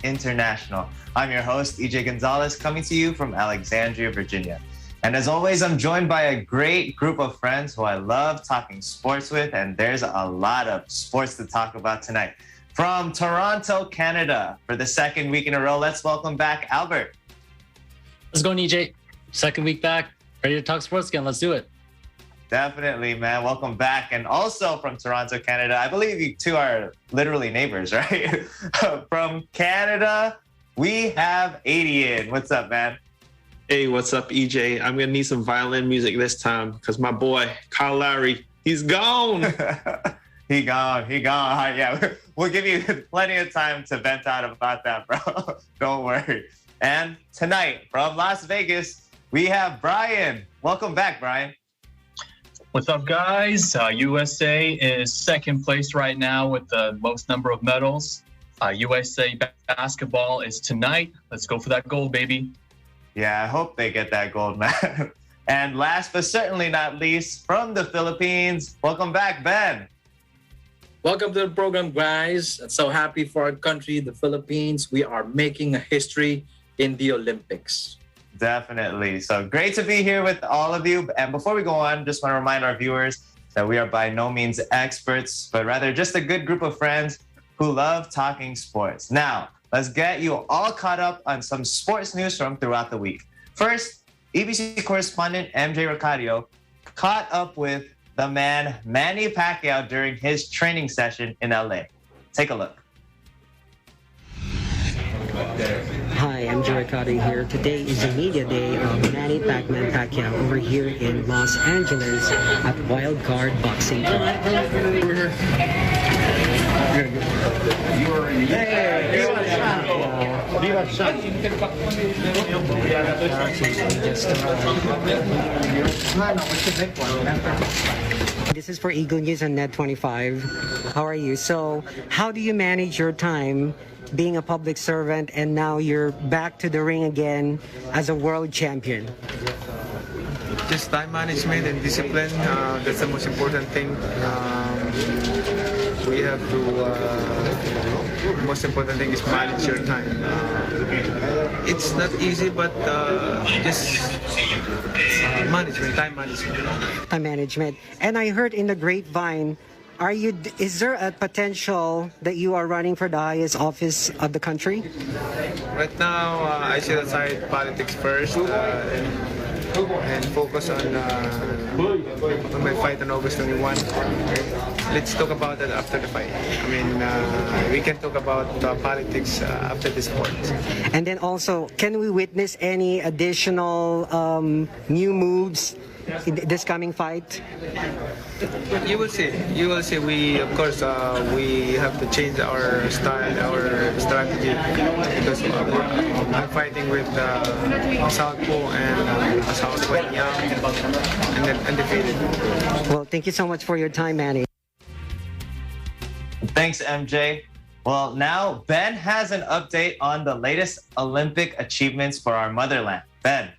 International. I'm your host, EJ Gonzalez, coming to you from Alexandria, Virginia. And as always, I'm joined by a great group of friends who I love talking sports with, and there's a lot of sports to talk about tonight. From Toronto, Canada, for the second week in a row, let's welcome back Albert. Let's go, EJ. Second week back, ready to talk sports again. Let's do it. Definitely, man. Welcome back. And also from Toronto, Canada, I believe you two are literally neighbors, right? From Canada, we have Adian. What's up, man? Hey, what's up, EJ? I'm going to need some violin music this time because my boy, Kyle Lowry, he's gone. He gone. All right, yeah, we'll give you plenty of time to vent out about that, bro. Don't worry. And tonight, from Las Vegas, we have Brian. Welcome back, Brian. What's up, guys? USA is second place right now with the most number of medals. USA basketball is tonight. Let's go for that gold, baby. Yeah, I hope they get that gold, man. And last but certainly not least, from the Philippines, welcome back, Ben. Welcome to the program, guys. I'm so happy for our country, the Philippines. We are making a history in the Olympics. Definitely. So great to be here with all of you. And before we go on, just want to remind our viewers that we are by no means experts, but rather just a good group of friends who love talking sports. Now, let's get you all caught up on some sports news from throughout the week. First, EBC correspondent MJ Ricardo caught up with the man Manny Pacquiao during his training session in LA. Take a look. Hi, I'm Joe Ricardo here. Today is the media day of Manny Pacquiao over here in Los Angeles at Wild Card Boxing. This is for Eagle News on Net 25. How are you? So, how do you manage your time being a public servant and now you're back to the ring again as a world champion? Just time management and discipline, that's the most important thing. We have to, the most important thing is manage your time. It's not easy, but just management, time management. Time management. And I heard in the grapevine, is there a potential that you are running for the highest office of the country? Right now, I set aside politics first and focus on my fight on August 21. Let's talk about that after the fight. I mean, we can talk about politics after this sport. And then also, can we witness any additional new moves in this coming fight? You will see. You will see. We, of course, we have to change our style, our strategy, because I'm fighting with Southpaw and Southpaw Young and then undefeated. Well, thank you so much for your time, Manny. Thanks, MJ. Well, now Ben has an update on the latest Olympic achievements for our motherland. Ben.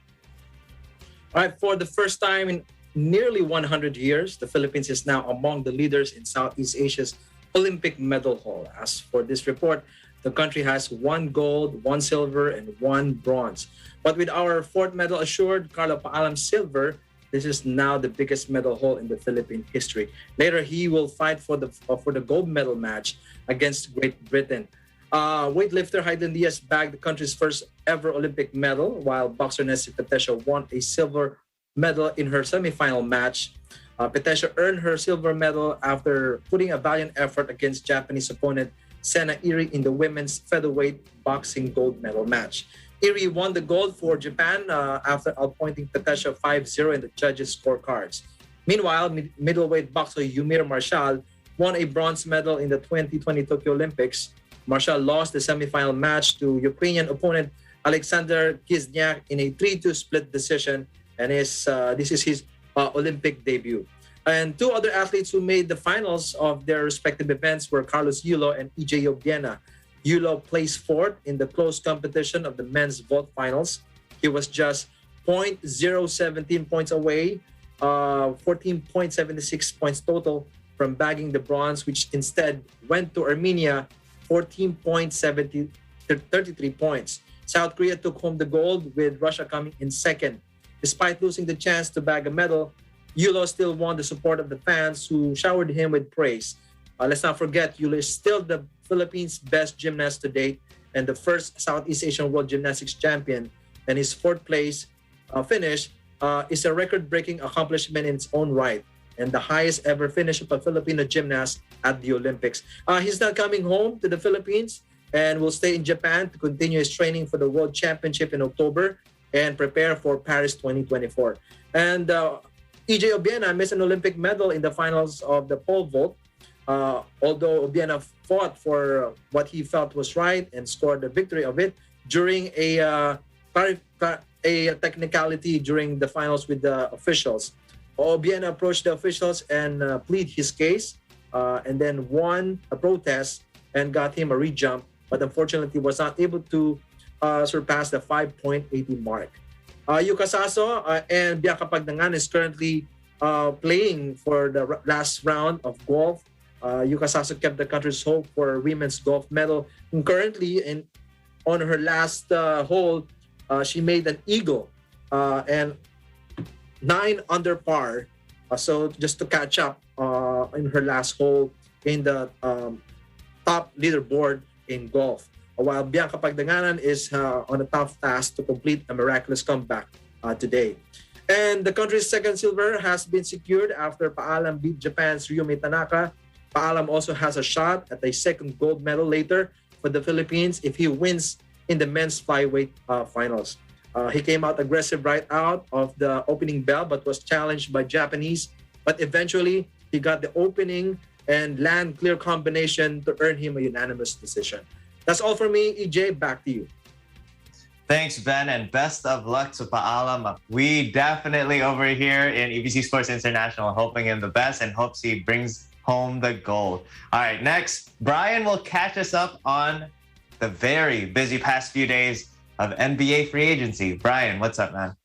All right, for the first time in nearly 100 years, the Philippines is now among the leaders in Southeast Asia's Olympic medal haul. As for this report, the country has 1 gold, 1 silver, and 1 bronze. But with our 4th medal assured, Carlo Paalam's silver, this is now the biggest medal haul in the Philippine history. Later, he will fight for the gold medal match against Great Britain. Weightlifter Hayden Diaz bagged the country's first ever Olympic medal, while boxer Nessie Petesha won a silver medal in her semifinal match. Petesha earned her silver medal after putting a valiant effort against Japanese opponent Sena Iri in the women's featherweight boxing gold medal match. Iri won the gold for Japan after outpointing Petesha 5-0 in the judges' scorecards. Meanwhile, middleweight boxer Yumir Marshall won a bronze medal in the 2020 Tokyo Olympics. Marshall lost the semifinal match to Ukrainian opponent Alexander Kizniak in a 3-2 split decision, and this is his Olympic debut. And 2 other athletes who made the finals of their respective events were Carlos Yulo and EJ Yobiena. Yulo placed 4th in the close competition of the men's vault finals. He was just 0.017 points away, 14.76 points total from bagging the bronze, which instead went to Armenia, 14.72 33 points. South Korea took home the gold, with Russia coming in second. Despite losing the chance to bag a medal, Yulo still won the support of the fans, who showered him with praise. Let's not forget, Yulo is still the Philippines' best gymnast to date and the first Southeast Asian World Gymnastics champion. And his fourth place finish is a record-breaking accomplishment in its own right, and the highest ever finish of a Filipino gymnast at the Olympics. He's not coming home to the Philippines and will stay in Japan to continue his training for the World Championship in October and prepare for Paris 2024. And EJ Obiena missed an Olympic medal in the finals of the pole vault. Although Obiena fought for what he felt was right and scored the victory of it during a technicality during the finals with the officials. Obiena approached the officials and plead his case, and then won a protest and got him a rejump, but unfortunately was not able to surpass the 5.80 mark. Yuka Saso and Bianca Pagdangan is currently playing for the last round of golf. Yuka Saso kept the country's hope for a women's golf medal. And currently, on her last hole, she made an eagle and 9 under par. So just to catch up in her last hole in the top leaderboard in golf. While Bianca Pagdanganan is on a tough task to complete a miraculous comeback today. And the country's second silver has been secured after Paalam beat Japan's Ryumi Tanaka. Paalam also has a shot at a second gold medal later for the Philippines if he wins in the men's flyweight finals. He came out aggressive right out of the opening bell, but was challenged by Japanese. But eventually, he got the opening and land clear combination to earn him a unanimous decision. That's all for me. EJ, back to you. Thanks, Ben, and best of luck to Paalam. We definitely over here in EBC Sports International hoping him the best and hopes he brings home the gold. All right, next, Brian will catch us up on the very busy past few days of NBA free agency. Brian, what's up, man?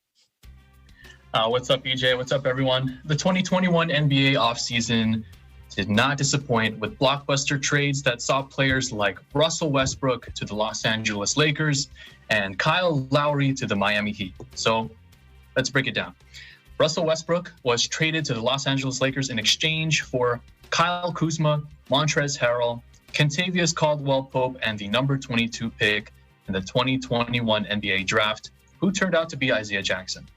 What's up, EJ? What's up, everyone? The 2021 NBA offseason did not disappoint, with blockbuster trades that saw players like Russell Westbrook to the Los Angeles Lakers and Kyle Lowry to the Miami Heat. So let's break it down. Russell Westbrook was traded to the Los Angeles Lakers in exchange for Kyle Kuzma, Montrezl Harrell, Kentavious Caldwell-Pope, and the number 22 pick in the 2021 NBA draft, who turned out to be Isaiah Jackson.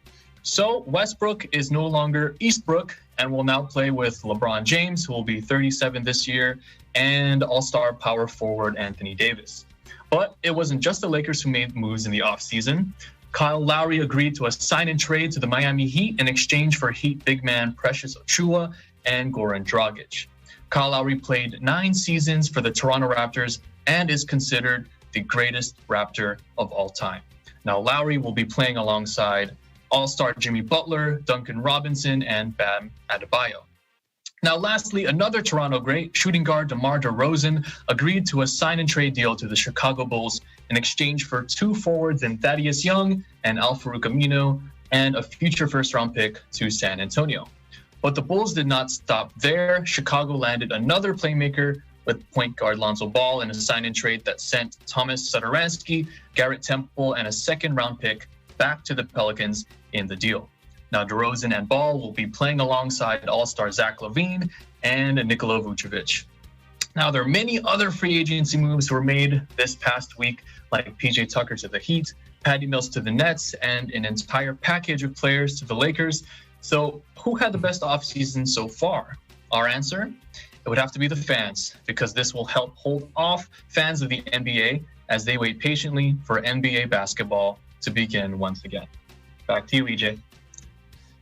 So Westbrook is no longer Eastbrook and will now play with LeBron James, who will be 37 this year, and all-star power forward Anthony Davis. But it wasn't just the Lakers who made moves in the offseason. Kyle Lowry agreed to a sign-and-trade to the Miami Heat in exchange for Heat big man Precious Achiuwa and Goran Dragic. Kyle Lowry played 9 seasons for the Toronto Raptors and is considered the greatest Raptor of all time. Now, Lowry will be playing alongside All-Star Jimmy Butler, Duncan Robinson, and Bam Adebayo. Now, lastly, another Toronto great, shooting guard DeMar DeRozan, agreed to a sign-and-trade deal to the Chicago Bulls in exchange for 2 forwards in Thaddeus Young and Al-Farouq Amino, and a future first-round pick to San Antonio. But the Bulls did not stop there. Chicago landed another playmaker with point guard Lonzo Ball in a sign-and-trade that sent Thomas Satoransky, Garrett Temple, and a second-round pick back to the Pelicans in the deal. Now, DeRozan and Ball will be playing alongside All-Star Zach LaVine and Nikola Vucevic. Now, there are many other free agency moves were made this past week, like PJ Tucker to the Heat, Patty Mills to the Nets, and an entire package of players to the Lakers. So, who had the best offseason so far? Our answer? It would have to be the fans, because this will help hold off fans of the NBA as they wait patiently for NBA basketball to begin once again. Back to you, EJ.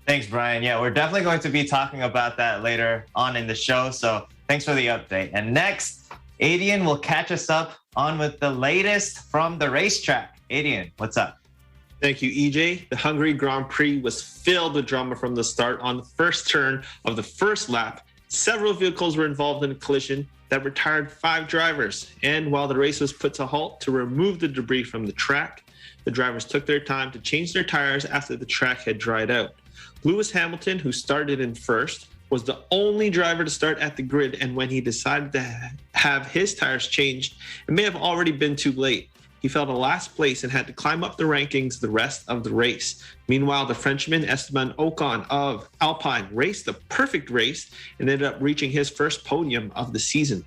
Thanks, Brian. Yeah, we're definitely going to be talking about that later on in the show. So thanks for the update. And next, Adian will catch us up on with the latest from the racetrack. Adian, what's up? Thank you, EJ. The Hungary Grand Prix was filled with drama from the start. On the first turn of the first lap, several vehicles were involved in a collision that retired 5 drivers. And while the race was put to halt to remove the debris from the track, the drivers took their time to change their tires after the track had dried out. Lewis Hamilton, who started in first, was the only driver to start at the grid, and when he decided to have his tires changed, it may have already been too late. he fell to last place and had to climb up the rankings the rest of the race. Meanwhile, the Frenchman Esteban Ocon of Alpine raced the perfect race and ended up reaching his first podium of the season.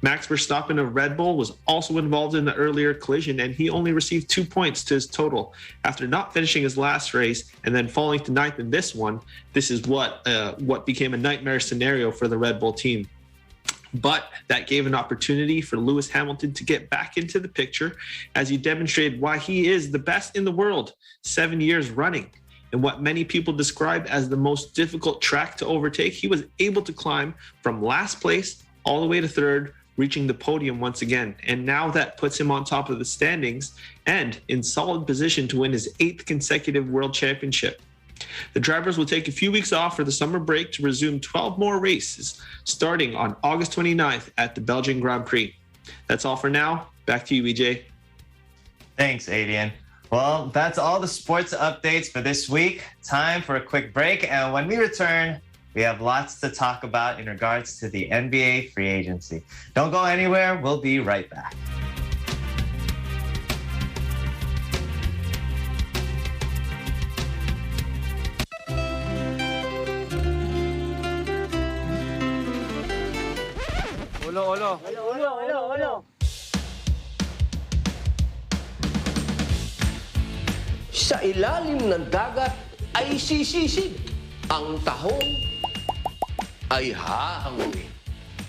Max Verstappen of Red Bull was also involved in the earlier collision, and he only received 2 points to his total. After not finishing his last race and then falling to ninth in this one, this is what became a nightmare scenario for the Red Bull team. But that gave an opportunity for Lewis Hamilton to get back into the picture as he demonstrated why he is the best in the world 7 years running. In what many people describe as the most difficult track to overtake, he was able to climb from last place all the way to third, reaching the podium once again. And now that puts him on top of the standings and in solid position to win his 8th consecutive world championship. The drivers will take a few weeks off for the summer break to resume 12 more races, starting on August 29th at the Belgian Grand Prix. That's all for now. Back to you, EJ. Thanks, Adian. Well, that's all the sports updates for this week. Time for a quick break. And when we return, we have lots to talk about in regards to the NBA free agency. Don't go anywhere. We'll be right back. Ulo. Sa ilalim ng dagat ay sisisig. Ang tahong ay hahanguin.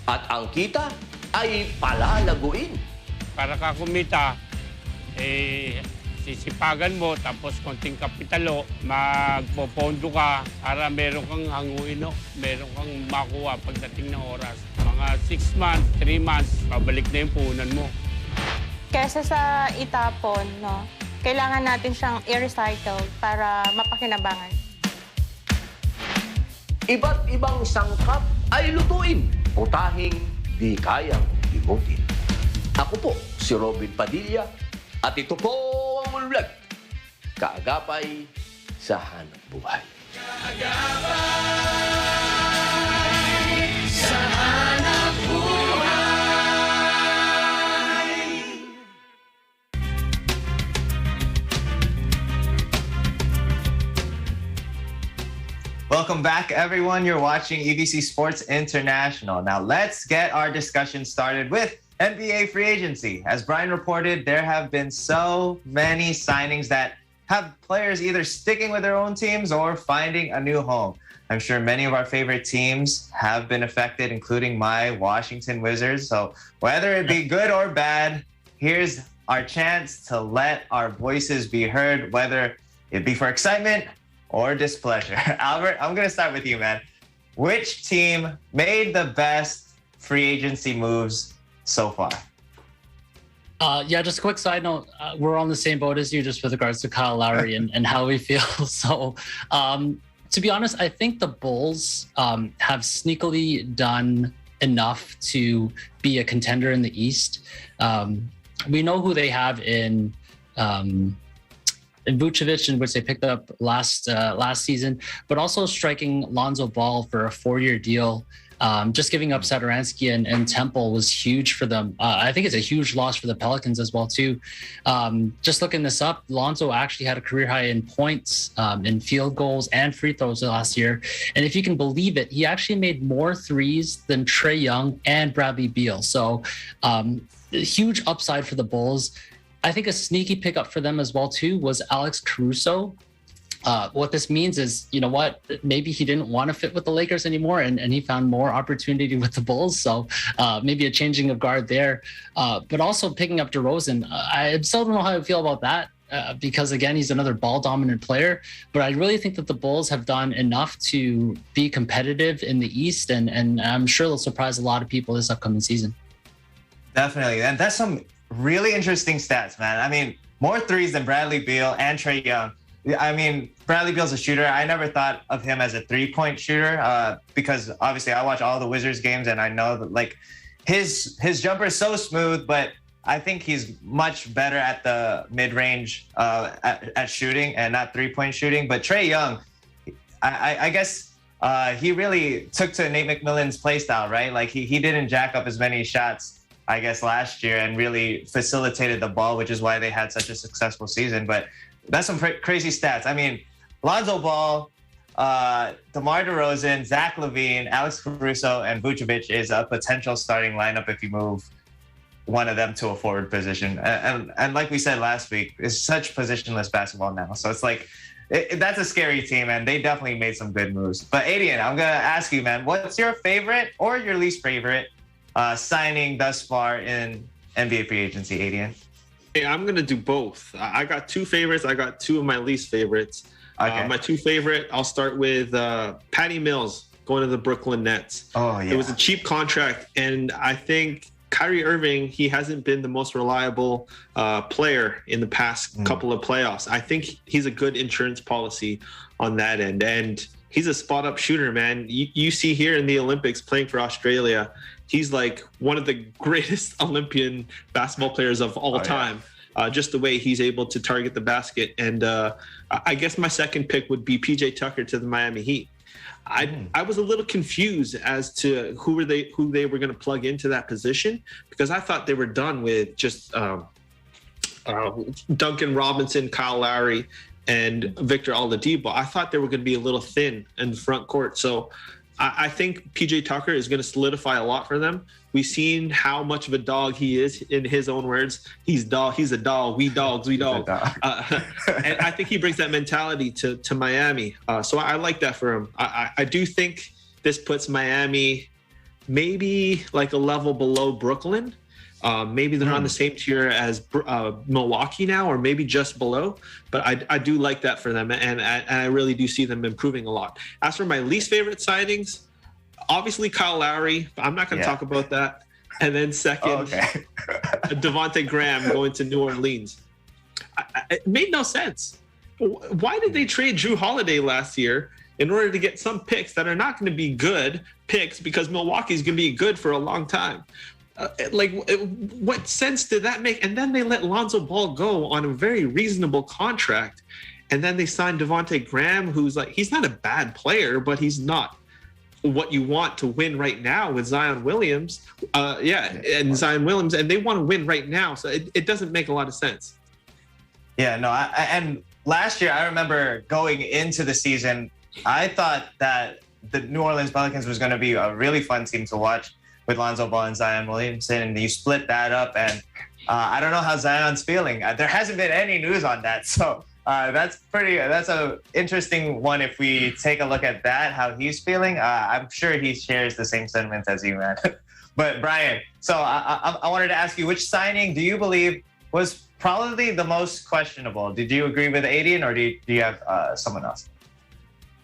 At ang kita ay palalaguin. Para ka kumita, sisipagan mo, tapos konting kapitalo, magpopondo ka para meron kang hanguin, no? Meron kang makuha pagdating ng oras. Mga 6 months, 3 months, pabalik na yung puhunan mo. Kesa sa itapon, no, kailangan natin siyang i-recycle para mapakinabangan. Iba't ibang sangkap ay lutuin. Putahing di kayang limutin. Ako po si Robin Padilla at ito po ang Mulvlog. Kaagapay sa hanap buhay. Kaagapay sa hanap buhay. Welcome back, everyone. You're watching EBC Sports International. Now, let's get our discussion started with NBA free agency. As Brian reported, there have been so many signings that have players either sticking with their own teams or finding a new home. I'm sure many of our favorite teams have been affected, including my Washington Wizards. So whether it be good or bad, here's our chance to let our voices be heard, whether it be for excitement or displeasure. Albert, I'm going to start with you, man. Which team made the best free agency moves so far? Yeah, just a quick side note. We're on the same boat as you just with regards to Kyle Lowry and how we feel. So to be honest, I think the Bulls have sneakily done enough to be a contender in the East. We know who they have in Vucevic, in which they picked up last season, but also striking Lonzo Ball for a 4-year deal. Just giving up Satoransky and Temple was huge for them. I think it's a huge loss for the Pelicans as well too. Just looking this up, Lonzo actually had a career high in points, in field goals and free throws last year. And if you can believe it, he actually made more threes than Trae Young and Bradley Beal. So huge upside for the Bulls. I think a sneaky pickup for them as well too was Alex Caruso. What this means is, you know what, maybe he didn't want to fit with the Lakers anymore and he found more opportunity with the Bulls. So maybe a changing of guard there. But also picking up DeRozan. I still don't know how I feel about that because, again, he's another ball-dominant player. But I really think that the Bulls have done enough to be competitive in the East, and I'm sure they'll surprise a lot of people this upcoming season. Definitely. And that's some really interesting stats, man. I mean, more threes than Bradley Beal and Trae Young. I mean, Bradley Beal's a shooter. I never thought of him as a three-point shooter because obviously I watch all the Wizards games and I know that like his jumper is so smooth, but I think he's much better at the mid-range at shooting and not three-point shooting. But Trae Young, I guess he really took to Nate McMillan's play style, right? Like he didn't jack up as many shots I guess, last year and really facilitated the ball, which is why they had such a successful season. But that's some crazy stats. I mean, Lonzo Ball, DeMar DeRozan, Zach LaVine, Alex Caruso, and Vucevic is a potential starting lineup if you move one of them to a forward position. And like we said last week, it's such positionless basketball now. So it's like, that's a scary team, and they definitely made some good moves. But Adian, I'm going to ask you, man, what's your favorite or your least favorite signing thus far in NBA free agency, Adian? Hey, I'm going to do both. I got two favorites. I got two of my least favorites. Okay. My two favorite, I'll start with Patty Mills going to the Brooklyn Nets. Oh, yeah. It was a cheap contract, and I think Kyrie Irving, he hasn't been the most reliable player in the past couple of playoffs. I think he's a good insurance policy on that end. And he's a spot-up shooter, man. You see here in the Olympics playing for Australia, he's like one of the greatest Olympian basketball players of all time. Just the way he's able to target the basket. And I guess my second pick would be PJ Tucker to the Miami Heat. I was a little confused as to who they were going to plug into that position, because I thought they were done with just Duncan Robinson, Kyle Lowry, and Victor Oladipo. I thought they were going to be a little thin in the front court. So I think PJ Tucker is going to solidify a lot for them. We've seen how much of a dog he is, in his own words. He's a dog. We dogs. And I think he brings that mentality to Miami. So I like that for him. I do think this puts Miami maybe like a level below Brooklyn. Maybe they're on the same tier as Milwaukee now, or maybe just below. But I do like that for them, and I really do see them improving a lot. As for my least favorite signings, obviously Kyle Lowry. I'm not going to talk about that. And then second, Devontae Graham going to New Orleans. It made no sense. Why did they trade Drew Holiday last year in order to get some picks that are not going to be good picks, because Milwaukee's going to be good for a long time? What sense did that make? And then they let Lonzo Ball go on a very reasonable contract, and then they signed Devontae Graham, who's like, he's not a bad player, but he's not what you want to win right now with Zion Williams. Zion Williams, and they want to win right now, so it doesn't make a lot of sense. Yeah, no, and last year I remember going into the season, I thought that the New Orleans Pelicans was going to be a really fun team to watch with Lonzo Ball and Zion Williamson, and you split that up, and I don't know how Zion's feeling. There hasn't been any news on that, so that's a interesting one. If we take a look at that, how he's feeling, I'm sure he shares the same sentiments as you, man. But Brian, so I wanted to ask you, which signing do you believe was probably the most questionable? Did you agree with Adian, or do you have someone else?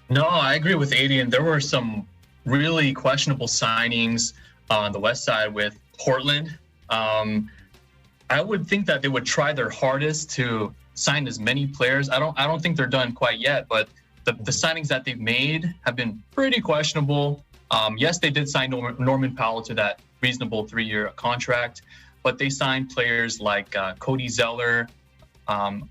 No, I agree with Adian. There were some really questionable signings on the West Side with Portland. I would think that they would try their hardest to sign as many players. I don't think they're done quite yet, but the signings that they've made have been pretty questionable. Yes, they did sign Norman Powell to that reasonable 3-year contract, but they signed players like Cody Zeller,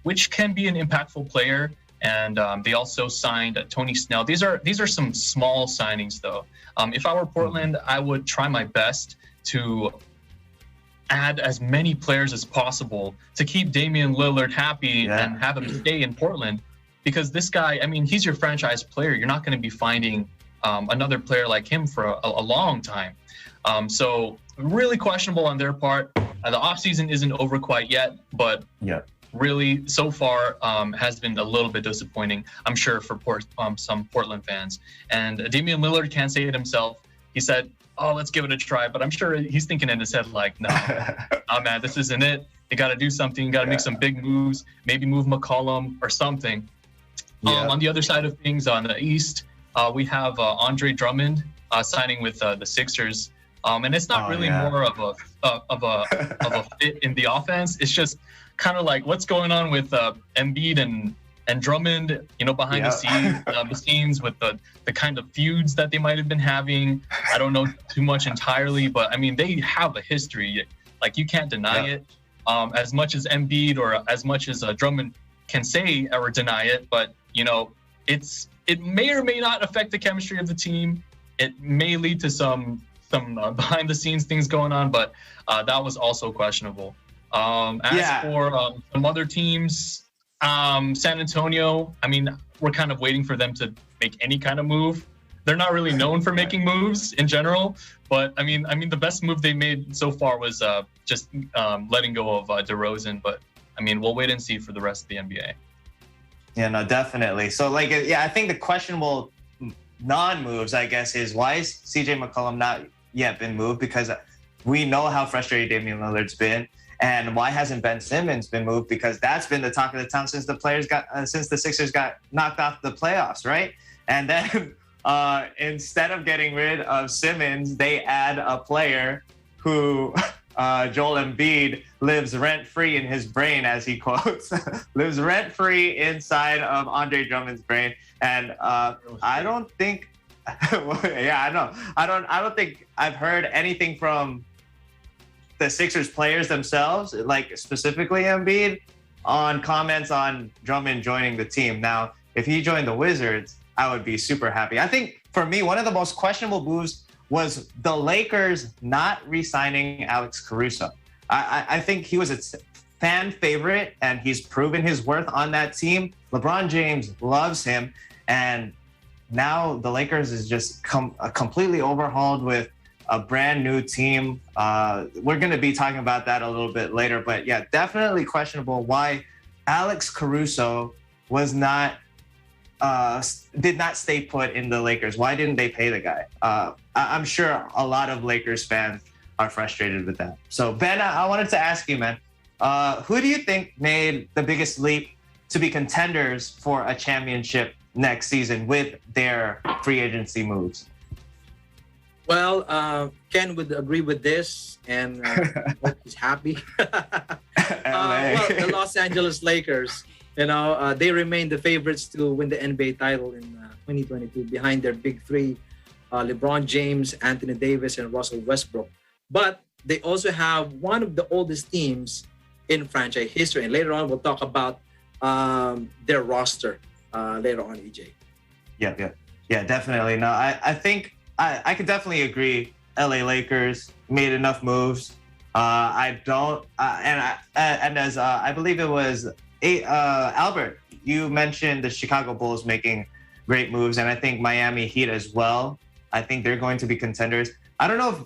which can be an impactful player, and they also signed Tony Snell. These are some small signings, though. If I were Portland, I would try my best to add as many players as possible to keep Damian Lillard happy and have him stay in Portland, because this guy, I mean, he's your franchise player. You're not going to be finding another player like him for a long time. So really questionable on their part. The offseason isn't over quite yet, but really so far has been a little bit disappointing, I'm sure, for some Portland fans. And Damian Lillard can't say it himself. He said, "Oh, let's give it a try," but I'm sure he's thinking in his head like, "No, man, this isn't it. You got to do something. You got to make some big moves. Maybe move McCollum or something." On the other side of things, on the East, we have Andre Drummond signing with the Sixers, and it's not really more of a fit in the offense. It's just kind of like what's going on with Embiid and Drummond, behind the scenes with the kind of feuds that they might have been having. I don't know too much entirely, but I mean, they have a history. Like, you can't deny it. As much as Embiid or as much as Drummond can say or deny it, but it may or may not affect the chemistry of the team. It may lead to some some behind the scenes things going on, but that was also questionable. For some other teams, San Antonio, I mean, we're kind of waiting for them to make any kind of move. They're not really known for making moves in general, but I mean, the best move they made so far was just letting go of DeRozan. But I mean, we'll wait and see for the rest of the NBA. Yeah, no, definitely. So, like, yeah, I think the questionable non-moves, I guess, is why is CJ McCollum not yet been moved? Because we know how frustrated Damian Lillard's been. And why hasn't Ben Simmons been moved? Because that's been the talk of the town since the Sixers got knocked off the playoffs, right? And then instead of getting rid of Simmons, they add a player who Joel Embiid lives rent-free in his brain, as he quotes, lives rent-free inside of Andre Drummond's brain. And I don't think, yeah, I know. I don't think I've heard anything from the Sixers players themselves, like specifically Embiid, on comments on Drummond joining the team. Now, if he joined the Wizards, I would be super happy. I think for me, one of the most questionable moves was the Lakers not re-signing Alex Caruso. I think he was a fan favorite and he's proven his worth on that team. LeBron James loves him. And now the Lakers is just completely overhauled with a brand new team. We're going to be talking about that a little bit later, but yeah, definitely questionable why Alex Caruso was not, did not stay put in the Lakers. Why didn't they pay the guy? I'm sure a lot of Lakers fans are frustrated with that. So Ben, I wanted to ask you, man, who do you think made the biggest leap to be contenders for a championship next season with their free agency moves? Well, Ken would agree with this, and hope he's happy. Well, the Los Angeles Lakers, they remain the favorites to win the NBA title in 2022 behind their big three, LeBron James, Anthony Davis, and Russell Westbrook. But they also have one of the oldest teams in franchise history. And later on, we'll talk about their roster later on, EJ. Yeah, definitely. No, I think I could definitely agree. LA Lakers made enough moves. I don't, and as I believe it was Albert, you mentioned the Chicago Bulls making great moves, and I think Miami Heat as well. I think they're going to be contenders. I don't know if,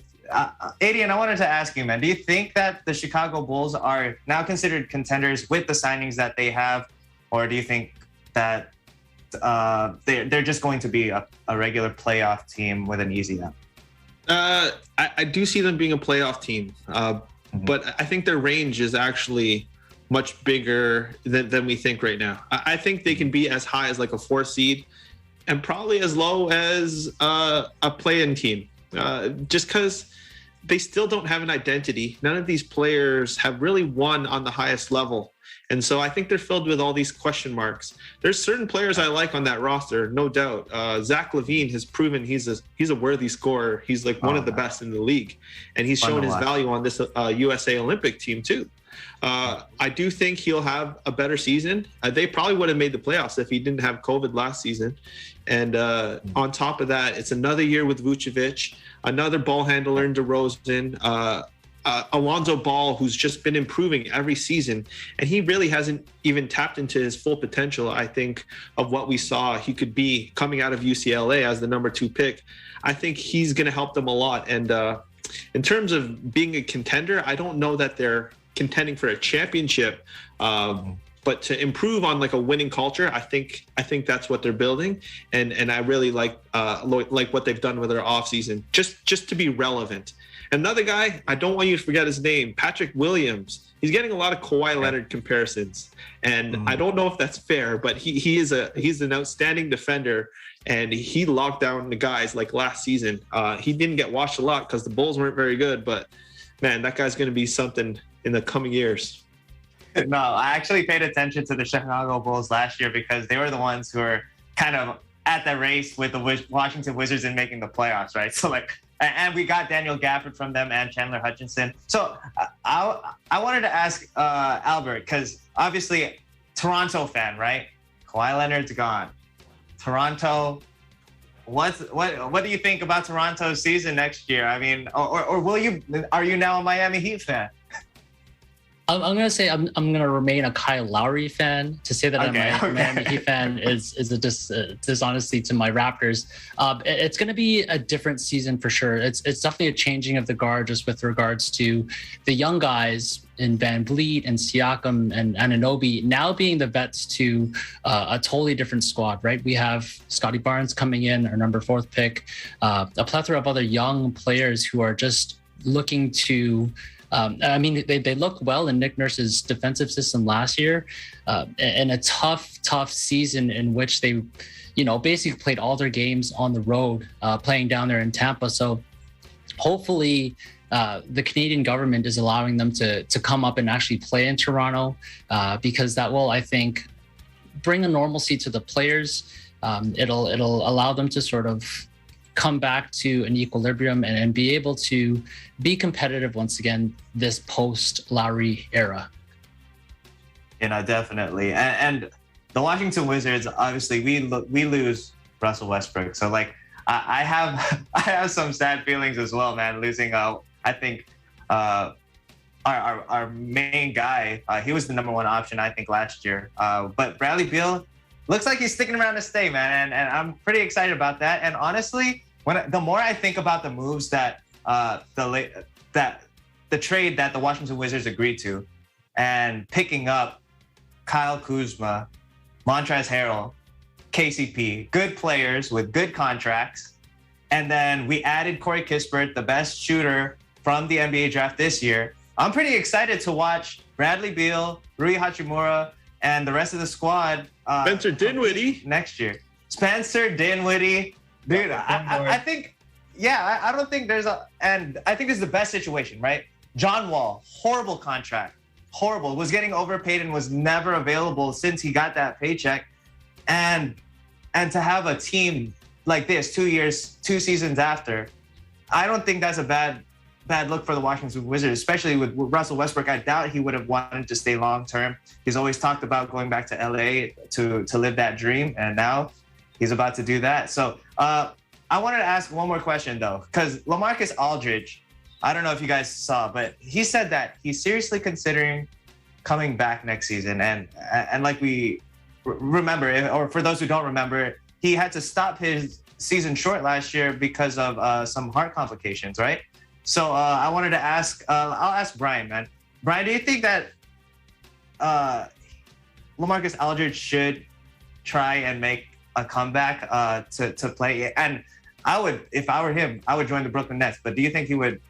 Adian, I wanted to ask you, man, do you think that the Chicago Bulls are now considered contenders with the signings that they have, or do you think that they're just going to be a regular playoff team with an easy out? I do see them being a playoff team, but I think their range is actually much bigger than we think right now. I think they can be as high as like a 4 seed and probably as low as a play-in team, just because they still don't have an identity. None of these players have really won on the highest level. And so I think they're filled with all these question marks. There's certain players I like on that roster, no doubt. Zach LaVine has proven he's a worthy scorer. He's like one of the best in the league. And he's shown his value on this USA Olympic team too. I do think he'll have a better season. They probably would have made the playoffs if he didn't have COVID last season. And on top of that, it's another year with Vucevic, another ball handler in DeRozan, Alonzo Ball, who's just been improving every season, and he really hasn't even tapped into his full potential, I think, of what we saw he could be coming out of UCLA as the number 2 pick. I think he's going to help them a lot. And in terms of being a contender, I don't know that they're contending for a championship, but to improve on like a winning culture, I think that's what they're building, and I really like what they've done with their offseason, just to be relevant. Another guy, I don't want you to forget his name, Patrick Williams. He's getting a lot of Kawhi Leonard comparisons, and I don't know if that's fair, but he's an outstanding defender, and he locked down the guys like last season. He didn't get watched a lot because the Bulls weren't very good, but man, that guy's going to be something in the coming years. No, I actually paid attention to the Chicago Bulls last year because they were the ones who were kind of at the race with the Washington Wizards in making the playoffs, right? So like, and we got Daniel Gafford from them and Chandler Hutchinson. So I wanted to ask Albert, because obviously Toronto fan, right? Kawhi Leonard's gone. Toronto what do you think about Toronto's season next year? I mean, or are you now a Miami Heat fan? I'm gonna say I'm gonna remain a Kyle Lowry fan. To say that I'm a Miami Heat fan is a dishonesty to my Raptors. It's gonna be a different season for sure. It's definitely a changing of the guard just with regards to the young guys in Van Vliet and Siakam and Anunoby now being the vets to a totally different squad, right? We have Scotty Barnes coming in, our number 4th pick, a plethora of other young players who are just looking to. I mean, they looked well in Nick Nurse's defensive system last year, in a tough season in which they, basically played all their games on the road, playing down there in Tampa. So hopefully the Canadian government is allowing them to come up and actually play in Toronto, because that will, I think, bring a normalcy to the players. It'll allow them to sort of come back to an equilibrium and be able to be competitive once again this post Lowry era. Definitely. And the Washington Wizards, obviously we lose Russell Westbrook. So like I have some sad feelings as well, man, losing I think our main guy. He was the number 1 option I think last year. But Bradley Beal looks like he's sticking around to stay, man, and I'm pretty excited about that. And honestly, the more I think about the moves that the trade that the Washington Wizards agreed to, and picking up Kyle Kuzma, Montrezl Harrell, KCP, good players with good contracts, and then we added Corey Kispert, the best shooter from the NBA draft this year. I'm pretty excited to watch Bradley Beal, Rui Hachimura, and the rest of the squad. Spencer Dinwiddie next year. Spencer Dinwiddie, dude. I think, I don't think and I think this is the best situation, right? John Wall, horrible contract, horrible. Was getting overpaid and was never available since he got that paycheck, and to have a team like this 2 seasons after, I don't think that's a bad look for the Washington Wizards, especially with Russell Westbrook. I doubt he would have wanted to stay long term. He's always talked about going back to LA to live that dream, and now he's about to do that. So I wanted to ask one more question though, because LaMarcus Aldridge, I don't know if you guys saw, but he said that he's seriously considering coming back next season. And like we remember, or for those who don't remember, he had to stop his season short last year because of some heart complications, right? So I wanted to ask, I'll ask Brian, man. Brian, do you think that LaMarcus Aldridge should try and make a comeback to play? And I would, if I were him, I would join the Brooklyn Nets. But do you think he would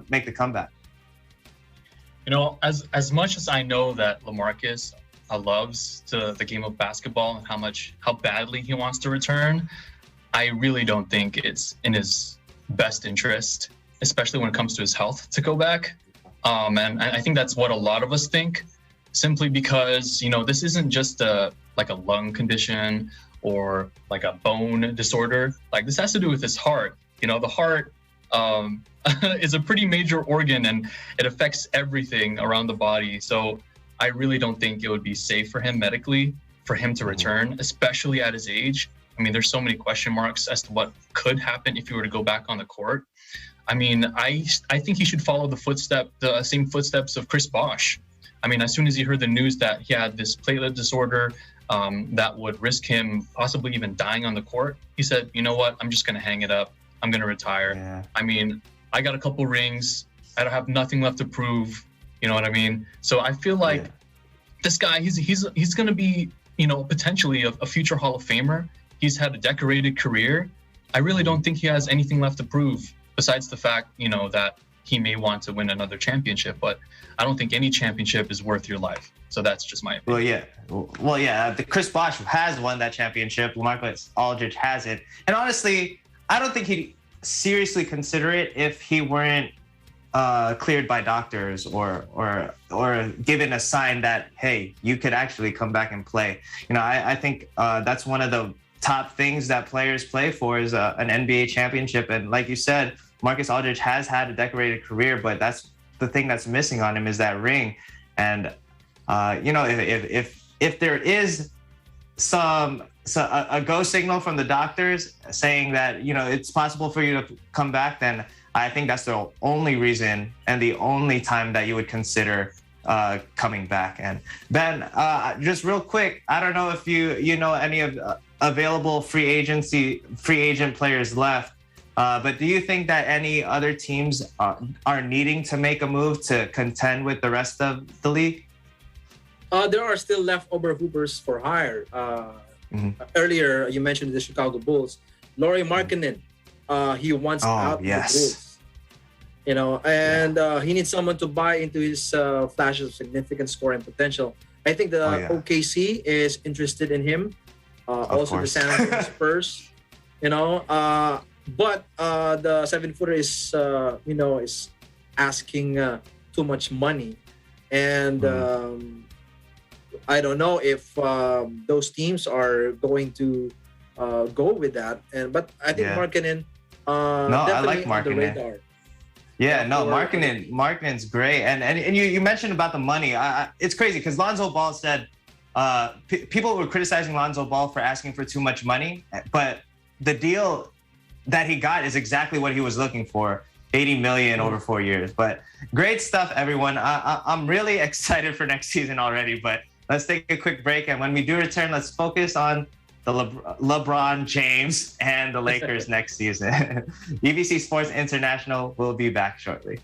make the comeback? As much as I know that LaMarcus loves the game of basketball and how badly he wants to return, I really don't think it's in his best interest, especially when it comes to his health, to go back. And I think that's what a lot of us think, simply because, this isn't just like a lung condition or like a bone disorder. Like, this has to do with his heart. The heart is a pretty major organ, and it affects everything around the body. So I really don't think it would be safe for him medically for him to return, especially at his age. I mean, there's so many question marks as to what could happen if he were to go back on the court. I mean, I think he should follow the same footsteps of Chris Bosh. I mean, as soon as he heard the news that he had this platelet disorder that would risk him possibly even dying on the court, he said, you know what, I'm just going to hang it up. I'm going to retire. Yeah. I mean, I got a couple rings. I don't have nothing left to prove. You know what I mean? So I feel like this guy, he's going to be, potentially a future Hall of Famer. He's had a decorated career. I really don't think he has anything left to prove, besides the fact, that he may want to win another championship. But I don't think any championship is worth your life. So that's just my opinion. Well, yeah. The Chris Bosh has won that championship. LaMarcus Aldridge hasn't. And honestly, I don't think he'd seriously consider it if he weren't cleared by doctors or given a sign that, hey, you could actually come back and play. I think that's one of the top things that players play for is an NBA championship. And like you said, Marcus Aldridge has had a decorated career, but that's the thing that's missing on him is that ring. And if there is some a go signal from the doctors saying that, you know, it's possible for you to come back, then I think that's the only reason and the only time that you would consider coming back. And Ben, just real quick, I don't know if you know any of available free agent players left, but do you think that any other teams are needing to make a move to contend with the rest of the league? There are still leftover hoopers for hire. Earlier, you mentioned the Chicago Bulls. Lauri Markkanen, he wants out of the Bulls. You know, and he needs someone to buy into his flashes of significant scoring potential. I think the OKC is interested in him. Also, the San Antonio Spurs. You know, but the 7-footer is, you know, is asking too much money, and I don't know if those teams are going to go with that. But I think Markkanen, I like Markkanen. Yeah, no, Markkanen's great. And you mentioned about the money. It's crazy because Lonzo Ball said people were criticizing Lonzo Ball for asking for too much money, but the deal that he got is exactly what he was looking for. 80 million over 4 years. But great stuff, everyone. I'm really excited for next season already, but let's take a quick break. And when we do return, let's focus on the LeBron James and the Lakers next season. EBC Sports International will be back shortly.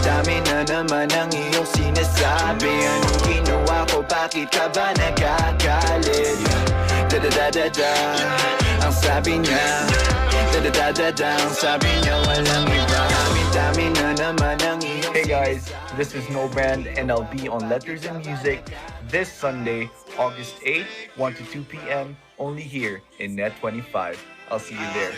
Dami na naman ang iyong sinasabi. Anong ginawa ko, bakit ka ba nagagalit? Da-da-da-da-da, ang sabi niya. Da-da-da-da-da, ang sabi niya walang iba. Dami na naman ang iyong... Hey guys, this is No Brand and I'll be on Letters and Music this Sunday, August 8, 1 to 2 p.m. only here in Net 25. I'll see you there.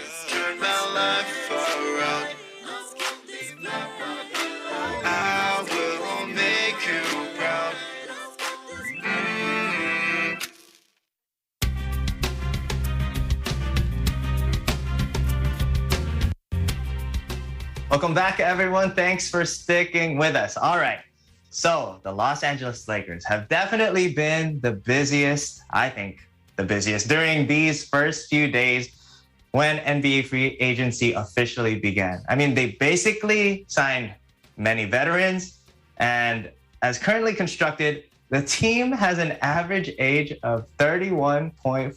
I will make you proud. Welcome back, everyone. Thanks for sticking with us. All right. So the Los Angeles Lakers have definitely been the busiest, I think, the busiest during these first few days when NBA free agency officially began. I mean, they basically signed many veterans, and as currently constructed, the team has an average age of 31.4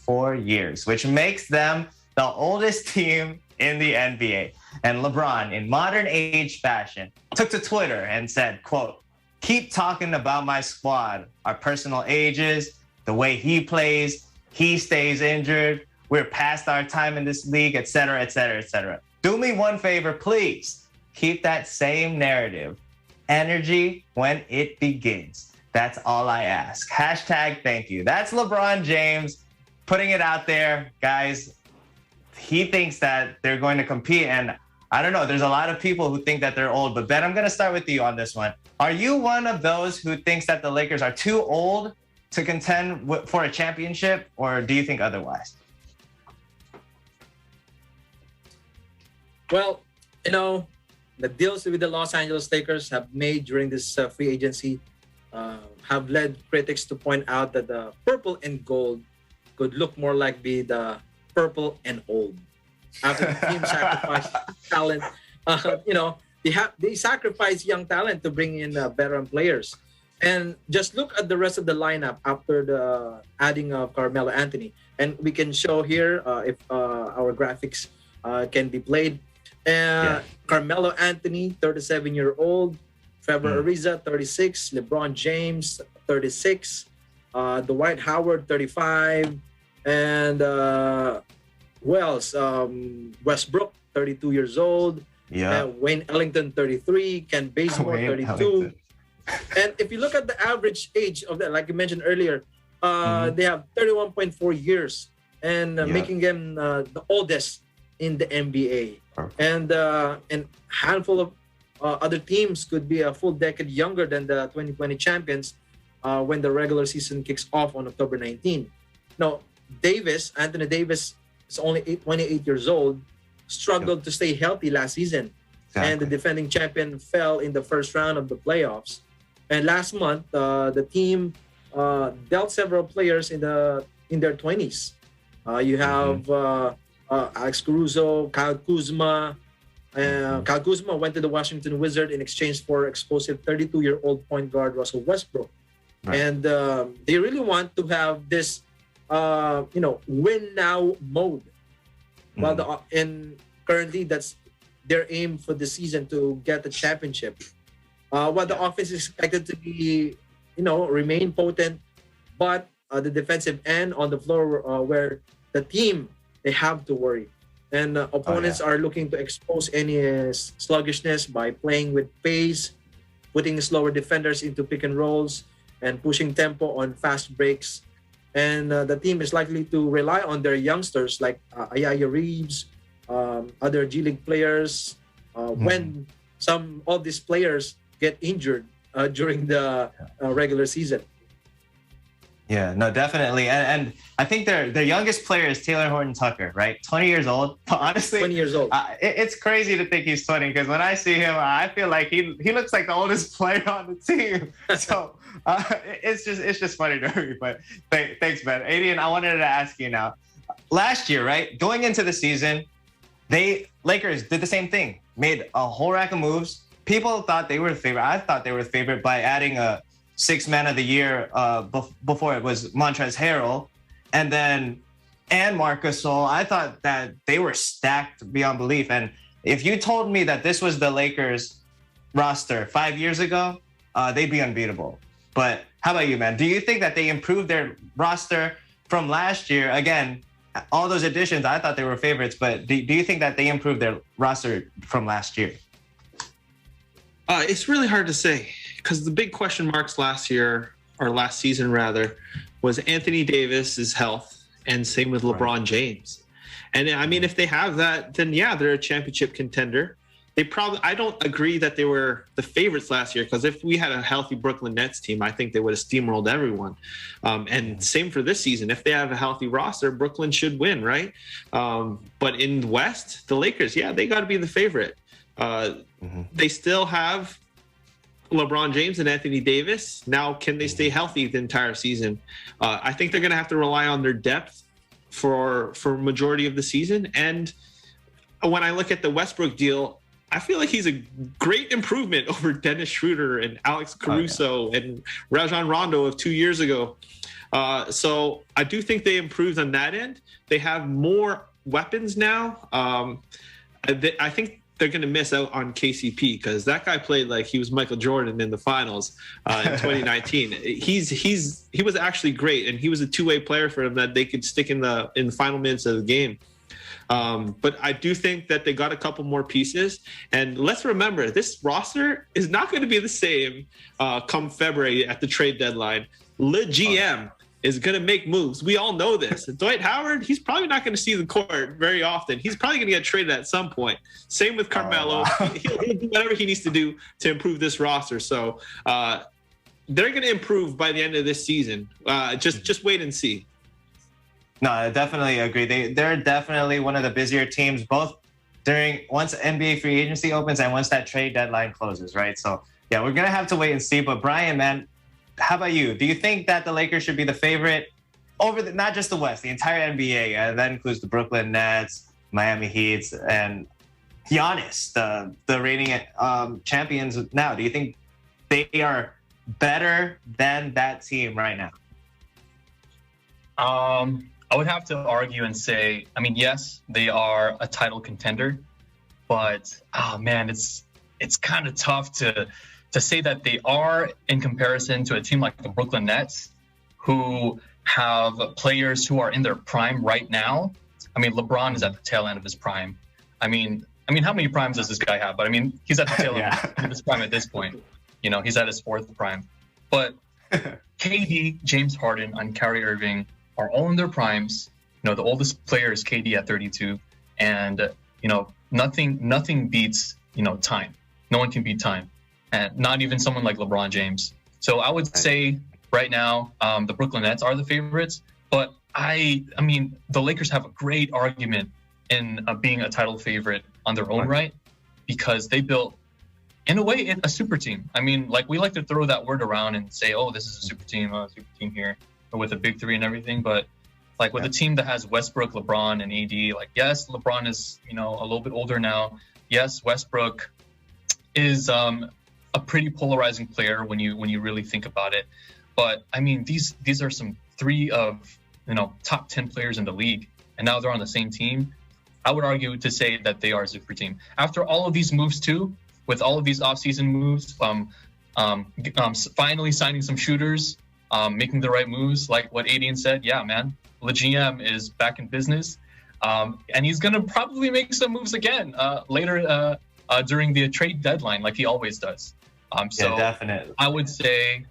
years, which makes them the oldest team in the NBA. And LeBron, in modern age fashion, took to Twitter and said, quote, "Keep talking about my squad, our personal ages, the way he plays, he stays injured, we're past our time in this league, etc., etc., etc. Do me one favor, please. Keep that same narrative, energy when it begins. That's all I ask. Hashtag thank you." That's LeBron James putting it out there, guys. He thinks that they're going to compete, and I don't know, there's a lot of people who think that they're old, but Ben, I'm going to start with you on this one. Are you one of those who thinks that the Lakers are too old to contend for a championship, or do you think otherwise? Well, you know, the deals with the Los Angeles Lakers have made during this free agency have led critics to point out that the purple and gold could look more like be the purple and old. After the team sacrificed talent, you know, they sacrifice young talent to bring in veteran players. And just look at the rest of the lineup after the adding of Carmelo Anthony. And we can show here if our graphics can be played. Carmelo Anthony, 37-year-old. Trevor Ariza, 36. LeBron James, 36. Dwight Howard, 35. And who else? Westbrook, 32 years old. Wayne Ellington, 33. Ken Bazemore, 32. And if you look at the average age of that, like you mentioned earlier, they have 31.4 years, and making them the oldest in the NBA. And a handful of other teams could be a full decade younger than the 2020 champions when the regular season kicks off on October 19. Now, Anthony Davis is only 28 years old, struggled to stay healthy last season. and the defending champion fell in the first round of the playoffs. And last month, the team dealt several players in their 20s. You have Alex Caruso, Kyle Kuzma. Kyle Kuzma went to the Washington Wizards in exchange for explosive 32-year-old point guard Russell Westbrook. Right. And they really want to have this, win now mode. While currently that's their aim for the season, to get the championship. While the offense is expected to be, remain potent, but the defensive end on the floor where the team, they have to worry. And opponents are looking to expose any sluggishness by playing with pace, putting slower defenders into pick and rolls, and pushing tempo on fast breaks. And the team is likely to rely on their youngsters like Ayaya Reeves, other G League players, when some of these players get injured during the regular season. Yeah, no, definitely. And I think their youngest player is Taylor Horton-Tucker, right? 20 years old. But honestly, 20 years old. It's crazy to think he's 20, because when I see him, I feel like he looks like the oldest player on the team. So it's just funny to me. But thanks, man. Adian, I wanted to ask you now. Last year, right, going into the season, Lakers did the same thing. Made a whole rack of moves. People thought they were the favorite. I thought they were the favorite by adding a Sixth Man of the Year before it was Montrezl Harrell, and Marc Gasol. I thought that they were stacked beyond belief. And if you told me that this was the Lakers roster 5 years ago, they'd be unbeatable. But how about you, man? Do you think that they improved their roster from last year? Again, all those additions, I thought they were favorites, but do you think that they improved their roster from last year? It's really hard to say, because the big question marks last season rather, was Anthony Davis's health, and same with LeBron James. And I mean, if they have that, then yeah, they're a championship contender. I don't agree that they were the favorites last year, because if we had a healthy Brooklyn Nets team, I think they would have steamrolled everyone. And same for this season. If they have a healthy roster, Brooklyn should win, right? But in the West, the Lakers, yeah, they got to be the favorite. They still have LeBron James and Anthony Davis. Now, can they stay healthy the entire season? I think they're going to have to rely on their depth for majority of the season. And when I look at the Westbrook deal, I feel like he's a great improvement over Dennis Schroeder and Alex Caruso and Rajon Rondo of 2 years ago. So I do think they improved on that end. They have more weapons now. I think they're going to miss out on KCP, because that guy played like he was Michael Jordan in the finals in 2019. He was actually great, and he was a two-way player for them that they could stick in the final minutes of the game. But I do think that they got a couple more pieces. And let's remember, this roster is not going to be the same come February at the trade deadline. Le GM is going to make moves. We all know this. And Dwight Howard, he's probably not going to see the court very often. He's probably going to get traded at some point. Same with Carmelo. He'll do whatever he needs to do to improve this roster. So they're going to improve by the end of this season. Just wait and see. No, I definitely agree. They're definitely one of the busier teams, both once NBA free agency opens and once that trade deadline closes, right? So, yeah, we're going to have to wait and see. But Brian, man, how about you? Do you think that the Lakers should be the favorite over not just the West, the entire NBA? That includes the Brooklyn Nets, Miami Heat, and Giannis, the reigning champions now. Do you think they are better than that team right now? I would have to argue and say, I mean, yes, they are a title contender, but it's kind of tough to say that they are in comparison to a team like the Brooklyn Nets, who have players who are in their prime right now. I mean, LeBron is at the tail end of his prime. I mean, how many primes does this guy have? But I mean, he's at the tail end of his prime at this point. You know, he's at his fourth prime. But KD, James Harden, and Kyrie Irving are all in their primes. You know, the oldest player is KD at 32, and nothing beats time. No one can beat time, and not even someone like LeBron James. So I would say right now the Brooklyn Nets are the favorites, but I mean the Lakers have a great argument in being a title favorite on their own right, because they built, in a way, a super team. I mean, like, we like to throw that word around and say, oh, this is a super team here, with a big three and everything. But like with a team that has Westbrook, LeBron, and AD, like, yes, LeBron is, a little bit older now. Yes, Westbrook is a pretty polarizing player when you really think about it. But I mean, these are some three of, top 10 players in the league, and now they're on the same team. I would argue to say that they are a super team. After all of these moves too, with all of these offseason moves, finally signing some shooters, making the right moves, like what Adian said, yeah, man, the GM is back in business, and he's gonna probably make some moves again later during the trade deadline, like he always does. So definitely, I would say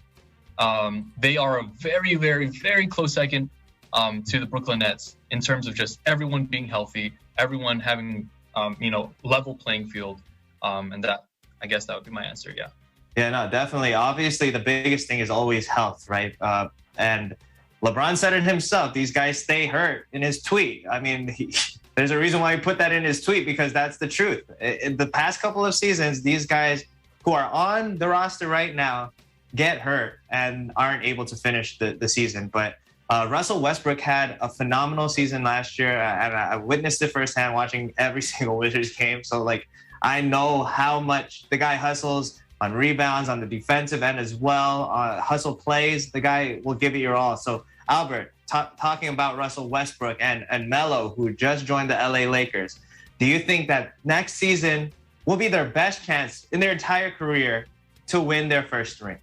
they are a very, very, very close second to the Brooklyn Nets in terms of just everyone being healthy, everyone having level playing field, and that, I guess that would be my answer. Yeah. Yeah, no, definitely. Obviously, the biggest thing is always health, right? And LeBron said it himself. These guys stay hurt in his tweet. I mean, there's a reason why he put that in his tweet, because that's the truth. In the past couple of seasons, these guys who are on the roster right now get hurt and aren't able to finish the season. But Russell Westbrook had a phenomenal season last year, and I witnessed it firsthand watching every single Wizards game. So, like, I know how much the guy hustles on rebounds, on the defensive end as well, hustle plays. The guy will give it your all. So, Albert, talking about Russell Westbrook and Melo, who just joined the LA Lakers, do you think that next season will be their best chance in their entire career to win their first ring?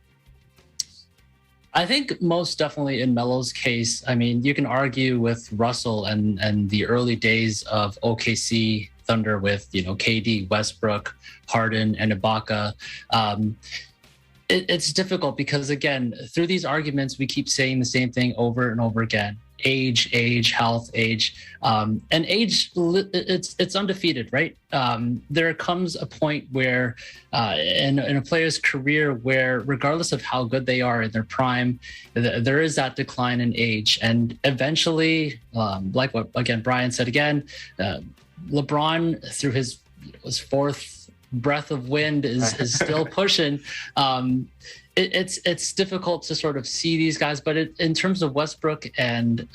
I think most definitely in Melo's case. I mean, you can argue with Russell and the early days of OKC Thunder with, KD, Westbrook, Harden, and Ibaka. It's difficult because, again, through these arguments, we keep saying the same thing over and over again. Age, health, age. And age, it's undefeated, right? There comes a point where in a player's career where, regardless of how good they are in their prime, there is that decline in age. And eventually, like what, again, Brian said again, LeBron, through his fourth breath of wind, is still pushing. It's difficult to sort of see these guys, but in terms of Westbrook and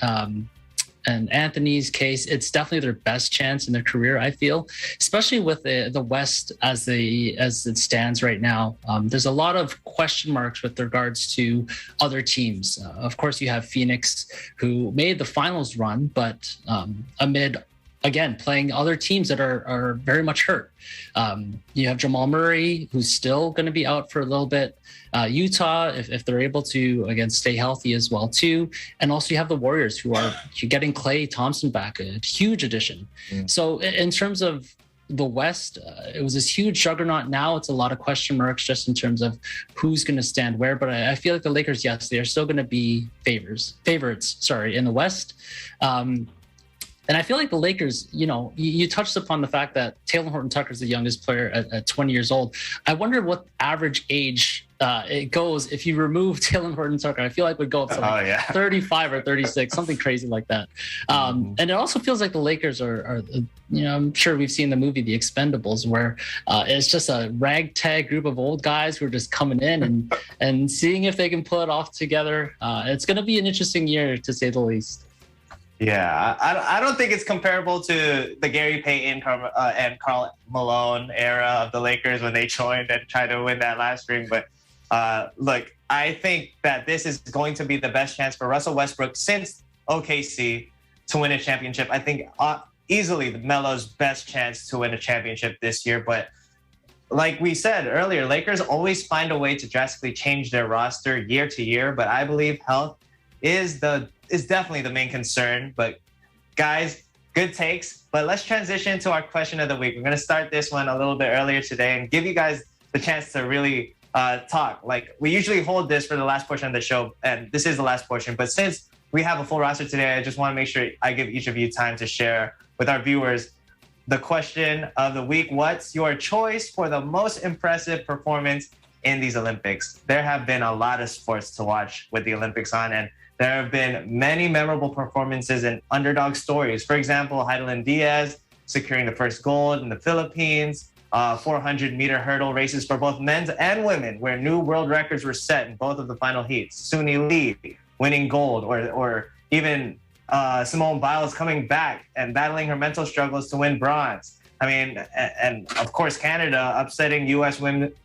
Anthony's case, it's definitely their best chance in their career, I feel, especially with the West as it stands right now. There's a lot of question marks with regards to other teams. Of course, you have Phoenix, who made the finals run, but amid, again, playing other teams that are very much hurt. You have Jamal Murray, who's still going to be out for a little bit. Utah, if they're able to, again, stay healthy as well, too. And also you have the Warriors, who are getting Klay Thompson back, a huge addition. So in terms of the West, it was this huge juggernaut. Now it's a lot of question marks just in terms of who's going to stand where. But I feel like the Lakers, yes, they are still going to be favorites, in the West. And I feel like the Lakers, you touched upon the fact that Taylor Horton-Tucker is the youngest player at 20 years old. I wonder what average age it goes if you remove Taylor Horton-Tucker. I feel like it would go up to 35 or 36, something crazy like that. And it also feels like the Lakers are I'm sure we've seen the movie The Expendables, where it's just a ragtag group of old guys who are just coming in and seeing if they can pull it off together. It's going to be an interesting year, to say the least. Yeah, I don't think it's comparable to the Gary Payton and Karl Malone era of the Lakers when they joined and tried to win that last ring. But look, I think that this is going to be the best chance for Russell Westbrook since OKC to win a championship. I think easily Melo's best chance to win a championship this year. But like we said earlier, Lakers always find a way to drastically change their roster year to year. But I believe health is definitely the main concern. But guys, good takes. But let's transition to our question of the week. We're going to start this one a little bit earlier today and give you guys the chance to really talk. Like, we usually hold this for the last portion of the show, and this is the last portion. But since we have a full roster today, I just want to make sure I give each of you time to share with our viewers the question of the week. What's your choice for the most impressive performance in these Olympics? There have been a lot of sports to watch with the Olympics on, and there have been many memorable performances and underdog stories. For example, Heidelin Diaz securing the first gold in the Philippines, 400-meter hurdle races for both men's and women, where new world records were set in both of the final heats. Suni Lee winning gold, or even Simone Biles coming back and battling her mental struggles to win bronze. I mean, and of course, Canada upsetting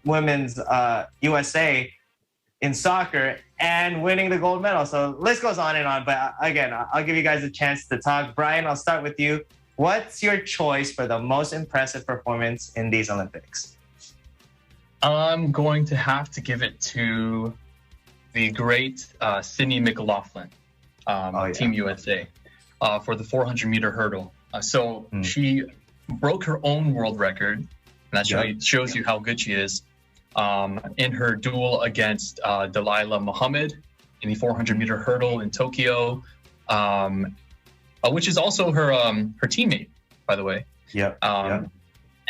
women's USA in soccer and winning the gold medal. So list goes on and on. But again, I'll give you guys a chance to talk. Brian, I'll start with you. What's your choice for the most impressive performance in these Olympics? I'm going to have to give it to the great Sydney McLaughlin, Team USA, for the 400-meter hurdle. She broke her own world record, and that shows you how good she is, in her duel against Dalilah Muhammad in the 400-meter hurdle in Tokyo, which is also her teammate, by the way. And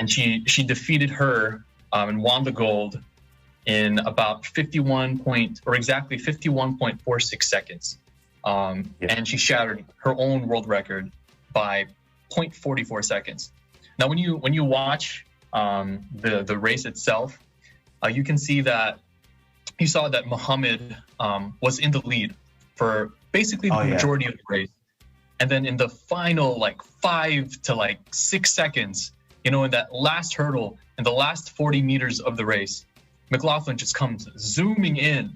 she defeated her and won the gold in about exactly 51.46 seconds. And she shattered her own world record by 0.44 seconds. Now, when you watch the race itself, you can see that you saw that Muhammad was in the lead for basically the majority of the race. And then in the final 5 to 6 seconds, in that last hurdle, in the last 40 meters of the race, McLaughlin just comes zooming in,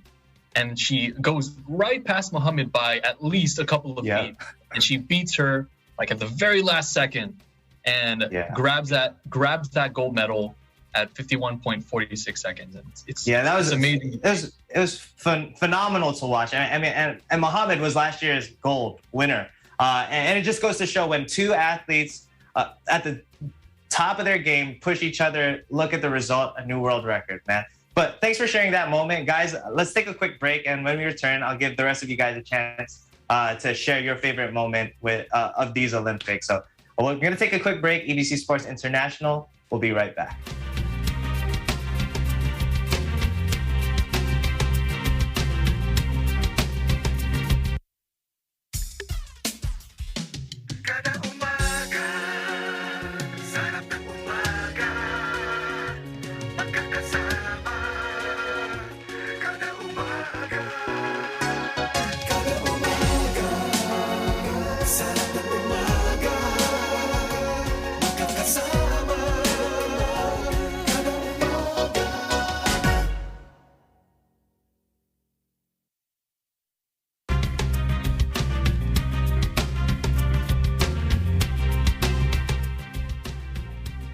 and she goes right past Muhammad by at least a couple of feet, and she beats her at the very last second, and grabs that gold medal at 51.46 seconds. And that was amazing. It was phenomenal to watch. I mean, and Muhammad was last year's gold winner. And it just goes to show when two athletes at the top of their game push each other, look at the result, a new world record, man. But thanks for sharing that moment. Guys, let's take a quick break. And when we return, I'll give the rest of you guys a chance to share your favorite moment of these Olympics. So we're going to take a quick break. EBC Sports International. We'll be right back.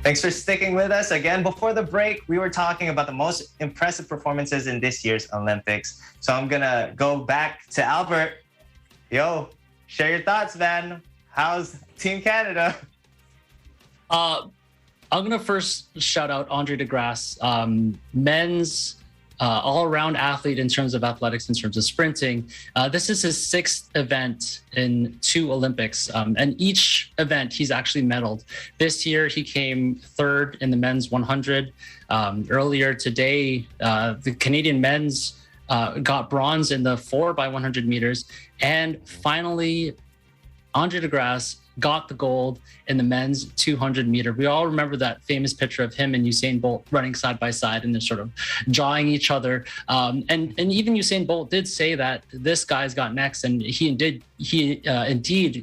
Thanks for sticking with us. Again, before the break, we were talking about the most impressive performances in this year's Olympics. So I'm going to go back to Albert. Yo, share your thoughts, man. How's Team Canada? I'm going to first shout out Andre DeGrasse, men's all-around athlete in terms of athletics, in terms of sprinting. This is his 6th event in 2 Olympics, and each event he's actually medaled. This year he came 3rd in the men's 100. Earlier today, the Canadian men's got bronze in the 4x100 meters, and finally Andre DeGrasse got the gold in the men's 200 meter. We all remember that famous picture of him and Usain Bolt running side by side, and they're sort of jawing each other. And even Usain Bolt did say that this guy's got next, and he indeed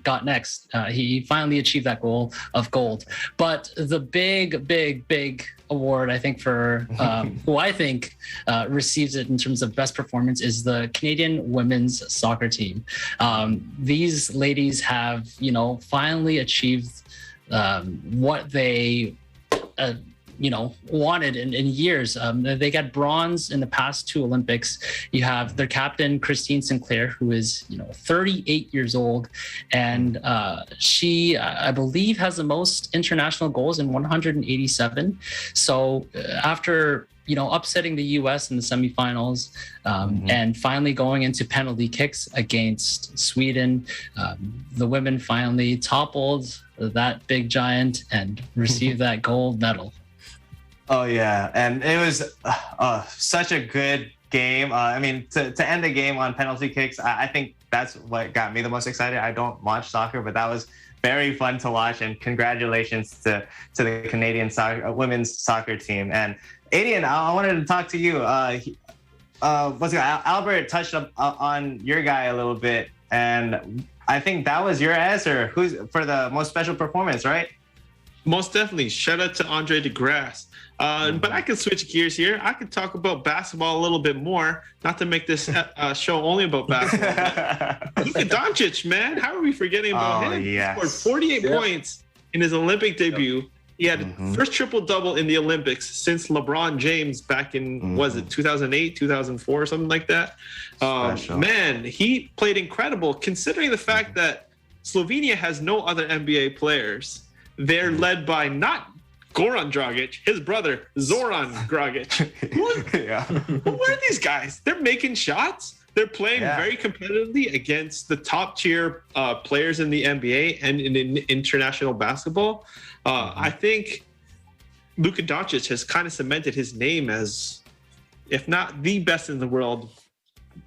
got next. He finally achieved that goal of gold. But the big award, I think, for who I think receives it in terms of best performance is the Canadian women's soccer team. These ladies have, finally achieved what they, wanted in years. They got bronze in the past 2 Olympics. You have their captain, Christine Sinclair, who is, 38 years old. And she, I believe, has the most international goals in 187. So after, upsetting the U.S. in the semifinals and finally going into penalty kicks against Sweden, the women finally toppled that big giant and received that gold medal. Oh, yeah. And it was such a good game. To end the game on penalty kicks, I think that's what got me the most excited. I don't watch soccer, but that was very fun to watch, and congratulations to the Canadian women's soccer team. And Adian, I wanted to talk to you. Albert touched on your guy a little bit, and I think that was your answer. Who's for the most special performance, right? Most definitely. Shout out to Andre DeGrasse. But I can switch gears here. I could talk about basketball a little bit more, not to make this show only about basketball. Luka Doncic, man, how are we forgetting about him? Yes. He scored 48 points in his Olympic debut. He had first triple-double in the Olympics since LeBron James back in, was it 2008, 2004, something like that? Man, he played incredible considering the fact that Slovenia has no other NBA players. They're led by not Goran Dragic, his brother, Zoran Dragic. Who are these guys? They're making shots. They're playing very competitively against the top tier players in the NBA and in international basketball. I think Luka Doncic has kind of cemented his name as, if not the best in the world,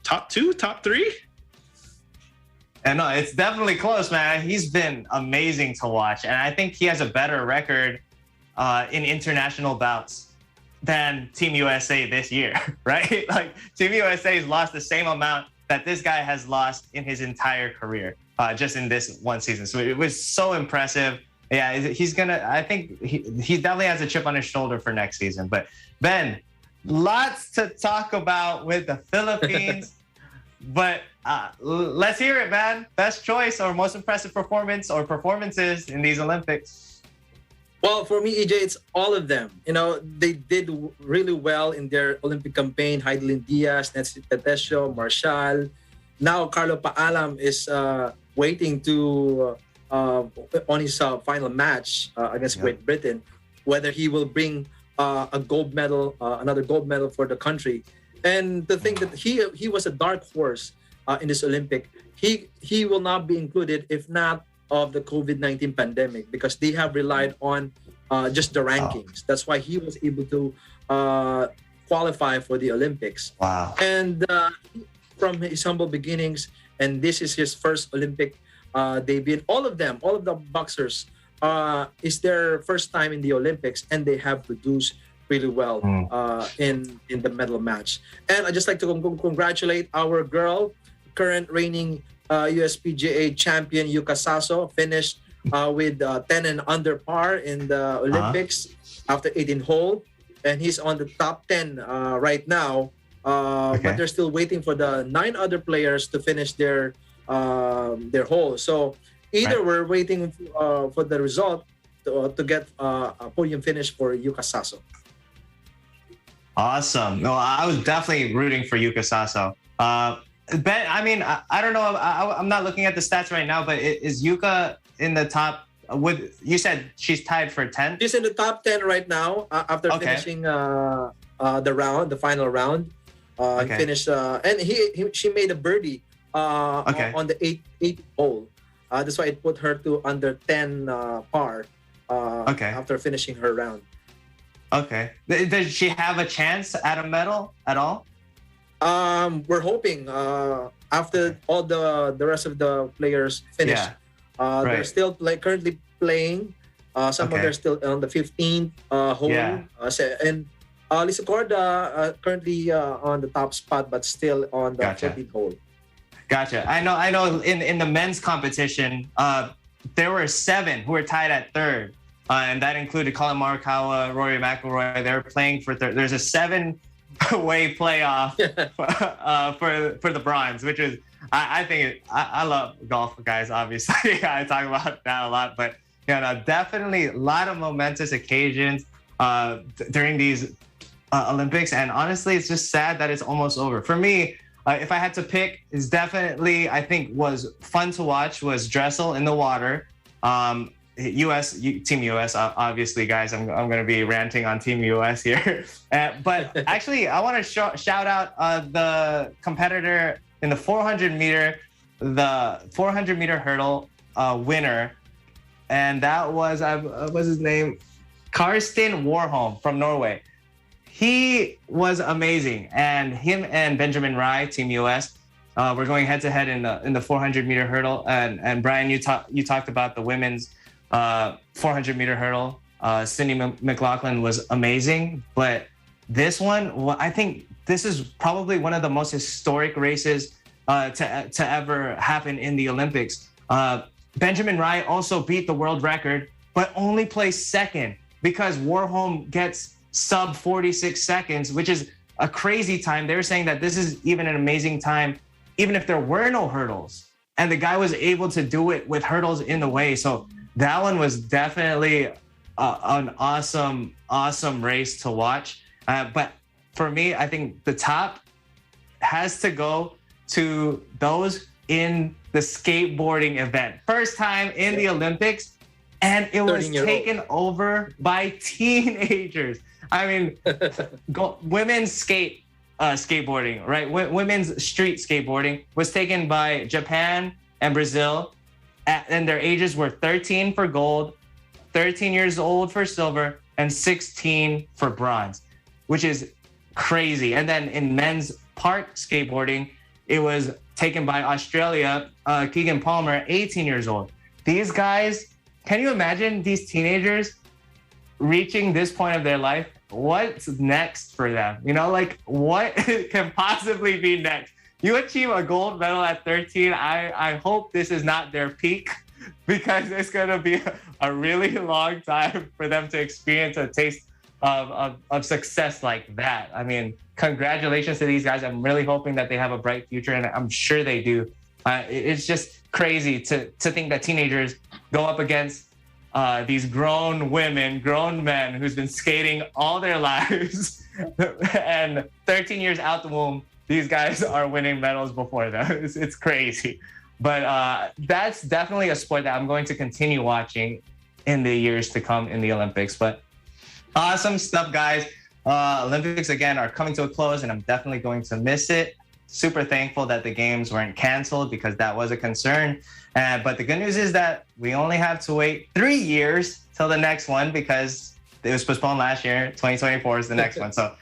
top 2, top 3. And no, it's definitely close, man. He's been amazing to watch. And I think he has a better record in international bouts than Team USA this year, right? Like, Team USA's lost the same amount that this guy has lost in his entire career, just in this one season. So it was so impressive. Yeah, I think he definitely has a chip on his shoulder for next season. But Ben, lots to talk about with the Philippines. But let's hear it, man. Best choice or most impressive performance or performances in these Olympics? Well, for me, EJ, it's all of them. You know, they did really well in their Olympic campaign. Heidelin Diaz, Nancy Tetesio, Marshall. Now, Carlo Paalam is waiting to on his final match against Great Britain, whether he will bring a gold medal, another gold medal for the country. And to think that he was a dark horse in this Olympic, he will not be included if not of the COVID-19 pandemic, because they have relied on just the rankings. That's why he was able to qualify for the Olympics. Wow. And from his humble beginnings, and this is his first Olympic debut. All of the boxers, is their first time in the Olympics, and they have produced really well in the medal match. And I'd just like to congratulate our girl, current reigning USPGA champion Yuka Saso, finished with 10 and under par in the Olympics after 18 hole, and he's on the top 10 right now. But they're still waiting for the 9 other players to finish their hole. So either we're waiting for the result to get a podium finish for Yuka Saso. Awesome. No, I was definitely rooting for Yuka Saso. Ben, I mean, I don't know. I'm not looking at the stats right now, but is Yuka in the top? You said she's tied for 10th? She's in the top 10 right now after finishing the final round. Finished, and she made a birdie on the 8th hole. That's why it put her to under 10 par after finishing her round. Okay. Does she have a chance at a medal at all? We're hoping after all the rest of the players finish. They're still currently playing. Some of them are still on the 15th hole. And Lisa Corda currently on the top spot, but still on the 14th hole. Gotcha. I know. In the men's competition, there were 7 who were tied at 3rd. And that included Colin Morikawa, Rory McIlroy. They were playing for third. There's a 7-way playoff for the bronze, which is I love golf, guys. Obviously, I talk about that a lot, but definitely a lot of momentous occasions during these Olympics. And honestly, it's just sad that it's almost over. For me, if I had to pick, is definitely was fun to watch was Dressel in the water. Team US, obviously, guys. I'm going to be ranting on Team US here, but actually, I want to shout out the competitor in the 400 meter hurdle winner, and that was what's his name, Karsten Warholm from Norway. He was amazing, and him and Benjamin Rai, Team US, We're going head to head in the 400 meter hurdle, and Brian, you talked about the women's 400 meter hurdle. Sydney McLaughlin was amazing, but this one, I think this is probably one of the most historic races to ever happen in the Olympics. Benjamin Wright also beat the world record, but only placed second because Warholm gets sub 46 seconds, which is a crazy time. They were saying that this is even an amazing time, even if there were no hurdles. And the guy was able to do it with hurdles in the way. So that one was definitely an awesome race to watch. But for me, I think the top has to go to those in the skateboarding event. First time in the Olympics, and it was taken over by teenagers. I mean, women's skateboarding, right? Women's street skateboarding was taken by Japan and Brazil, and their ages were 13 for gold, 13 years old for silver, and 16 for bronze, which is crazy. And then in men's park skateboarding, it was taken by Australia, Keegan Palmer, 18 years old. These guys, can you imagine these teenagers reaching this point of their life? What's next for them? You know, like what can possibly be next? You achieve a gold medal at 13. I hope this is not their peak, because it's going to be a really long time for them to experience a taste of success like that. I mean, congratulations to these guys. I'm really hoping that they have a bright future, and I'm sure they do. It's just crazy to think that teenagers go up against these grown women, grown men who's been skating all their lives, and 13 years out the womb, these guys are winning medals before them. It's crazy. But that's definitely a sport that I'm going to continue watching in the years to come in the Olympics. But awesome stuff, guys. Olympics, again, are coming to a close, and I'm definitely going to miss it. Super thankful that the games weren't canceled, because that was a concern. But the good news is that we only have to wait 3 years till the next one, because it was postponed last year. 2024 is the next one. So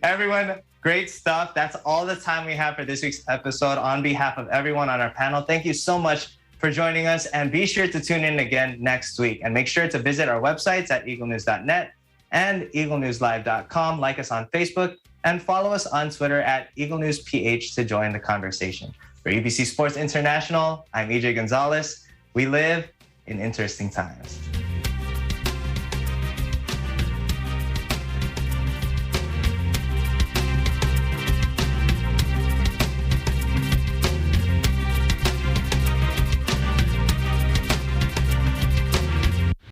everyone, great stuff. That's all the time we have for this week's episode. On behalf of everyone on our panel, thank you so much for joining us, and be sure to tune in again next week. And make sure to visit our websites at eaglenews.net and eaglenewslive.com. Like us on Facebook and follow us on Twitter at EagleNewsPH to join the conversation. For EBC Sports International, I'm EJ Gonzalez. We live in interesting times.